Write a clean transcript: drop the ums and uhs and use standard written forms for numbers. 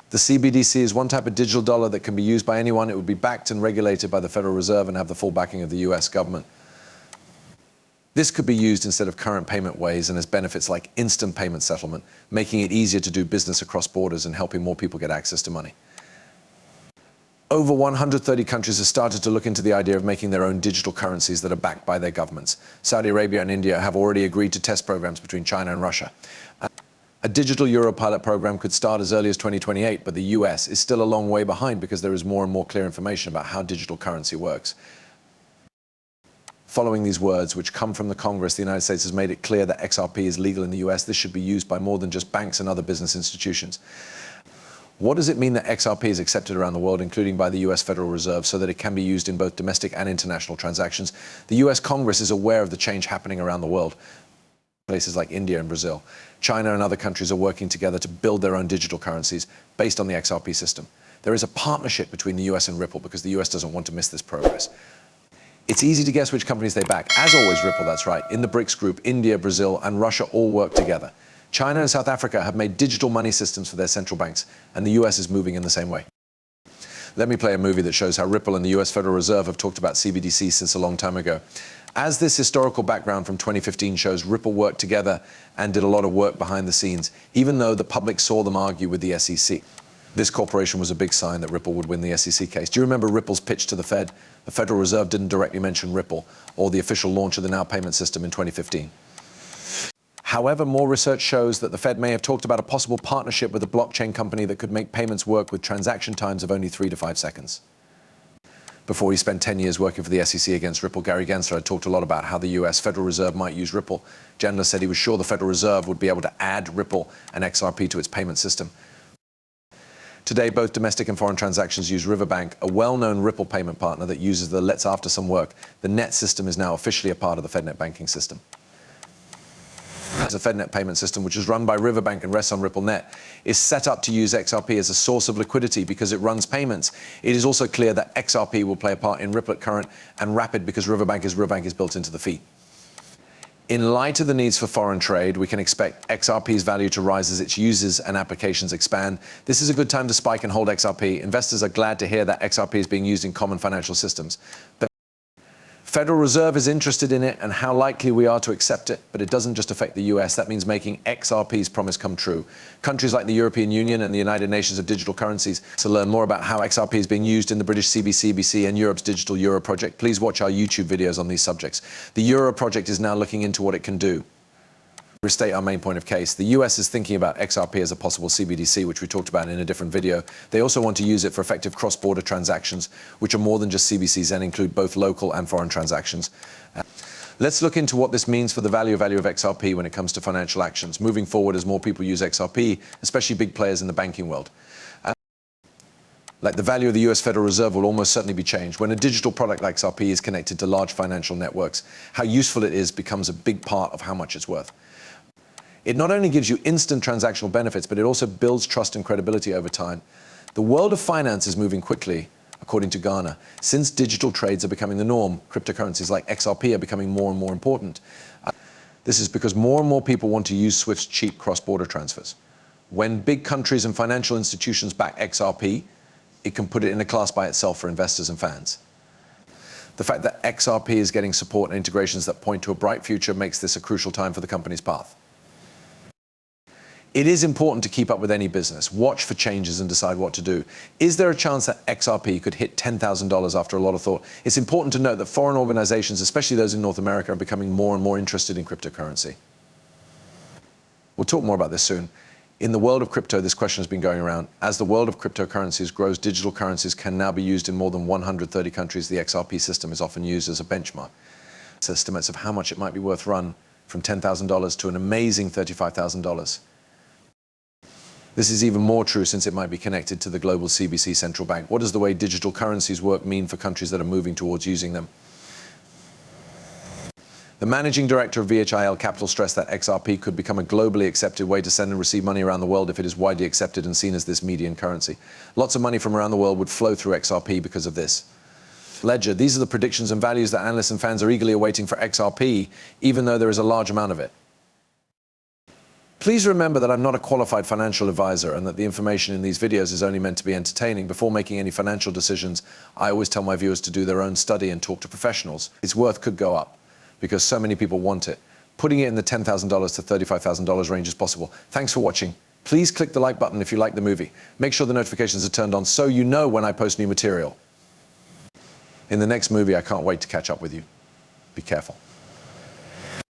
The CBDC is one type of digital dollar that can be used by anyone. It would be backed and regulated by the Federal Reserve and have the full backing of the US government. This could be used instead of current payment ways and has benefits like instant payment settlement, making it easier to do business across borders and helping more people get access to money. Over 130 countries have started to look into the idea of making their own digital currencies that are backed by their governments. Saudi Arabia and India have already agreed to test programs between China and Russia. A digital euro pilot program could start as early as 2028, but the US is still a long way behind because there is more and more clear information about how digital currency works. Following these words, which come from the Congress, the United States has made it clear that XRP is legal in the US. This should be used by more than just banks and other business institutions. What does it mean that XRP is accepted around the world, including by the US Federal Reserve, so that it can be used in both domestic and international transactions? The US Congress is aware of the change happening around the world. Places like India and Brazil. China and other countries are working together to build their own digital currencies based on the XRP system. There is a partnership between the US and Ripple because the US doesn't want to miss this progress. It's easy to guess which companies they back. As always, Ripple, that's right. In the BRICS group, India, Brazil, and Russia all work together. China and South Africa have made digital money systems for their central banks, and the US is moving in the same way. Let me play a movie that shows how Ripple and the US Federal Reserve have talked about CBDC since a long time ago. As this historical background from 2015 shows, Ripple worked together and did a lot of work behind the scenes, even though the public saw them argue with the SEC. This corporation was a big sign that Ripple would win the SEC case. Do you remember Ripple's pitch to the Fed? The Federal Reserve didn't directly mention Ripple or the official launch of the Now payment system in 2015. However, more research shows that the Fed may have talked about a possible partnership with a blockchain company that could make payments work with transaction times of only 3 to 5 seconds. Before he spent 10 years working for the SEC against Ripple, Gary Gensler had talked a lot about how the US Federal Reserve might use Ripple. Gensler said he was sure the Federal Reserve would be able to add Ripple and XRP to its payment system. Today, both domestic and foreign transactions use Riverbank, a well-known Ripple payment partner that uses the Let's After Some work. The net system is now officially a part of the FedNet banking system. The FedNet payment system, which is run by Riverbank and rests on RippleNet, is set up to use XRP as a source of liquidity because it runs payments. It is also clear that XRP will play a part in Ripple Current and Rapid because Riverbank is built into the fee. In light of the needs for foreign trade, we can expect XRP's value to rise as its users and applications expand. This is a good time to spike and hold XRP. Investors are glad to hear that XRP is being used in common financial systems. Federal Reserve is interested in it and how likely we are to accept it, but it doesn't just affect the US. That means making XRP's promise come true. Countries like the European Union and the United Nations of Digital Currencies. To learn more about how XRP is being used in the British CBCBC and Europe's Digital Euro project, please watch our YouTube videos on these subjects. The Euro project is now looking into what it can do. To restate our main point of case, the US is thinking about XRP as a possible CBDC, which we talked about in a different video. They also want to use it for effective cross-border transactions, which are more than just CBDCs and include both local and foreign transactions. Let's look into what this means for the value of XRP when it comes to financial actions, moving forward as more people use XRP, especially big players in the banking world. Like the value of the US Federal Reserve will almost certainly be changed. When a digital product like XRP is connected to large financial networks, how useful it is becomes a big part of how much it's worth. It not only gives you instant transactional benefits, but it also builds trust and credibility over time. The world of finance is moving quickly, according to Ghana. Since digital trades are becoming the norm, cryptocurrencies like XRP are becoming more and more important. This is because more and more people want to use SWIFT's cheap cross-border transfers. When big countries and financial institutions back XRP, it can put it in a class by itself for investors and fans. The fact that XRP is getting support and integrations that point to a bright future makes this a crucial time for the company's path. It is important to keep up with any business, watch for changes and decide what to do. Is there a chance that XRP could hit $10,000 after a lot of thought? It's important to note that foreign organizations, especially those in North America, are becoming more and more interested in cryptocurrency. We'll talk more about this soon. In the world of crypto, this question has been going around. As the world of cryptocurrencies grows, digital currencies can now be used in more than 130 countries. The XRP system is often used as a benchmark. Estimates of how much it might be worth run from $10,000 to an amazing $35,000. This is even more true since it might be connected to the global CBC central bank. What does the way digital currencies work mean for countries that are moving towards using them? The managing director of VHIL Capital stressed that XRP could become a globally accepted way to send and receive money around the world if it is widely accepted and seen as this median currency. Lots of money from around the world would flow through XRP because of this. Ledger, these are the predictions and values that analysts and fans are eagerly awaiting for XRP, even though there is a large amount of it. Please remember that I'm not a qualified financial advisor and that the information in these videos is only meant to be entertaining. Before making any financial decisions, I always tell my viewers to do their own study and talk to professionals. Its worth could go up because so many people want it. Putting it in the $10,000 to $35,000 range is possible. Thanks for watching. Please click the like button if you like the movie. Make sure the notifications are turned on so you know when I post new material. In the next movie, I can't wait to catch up with you. Be careful.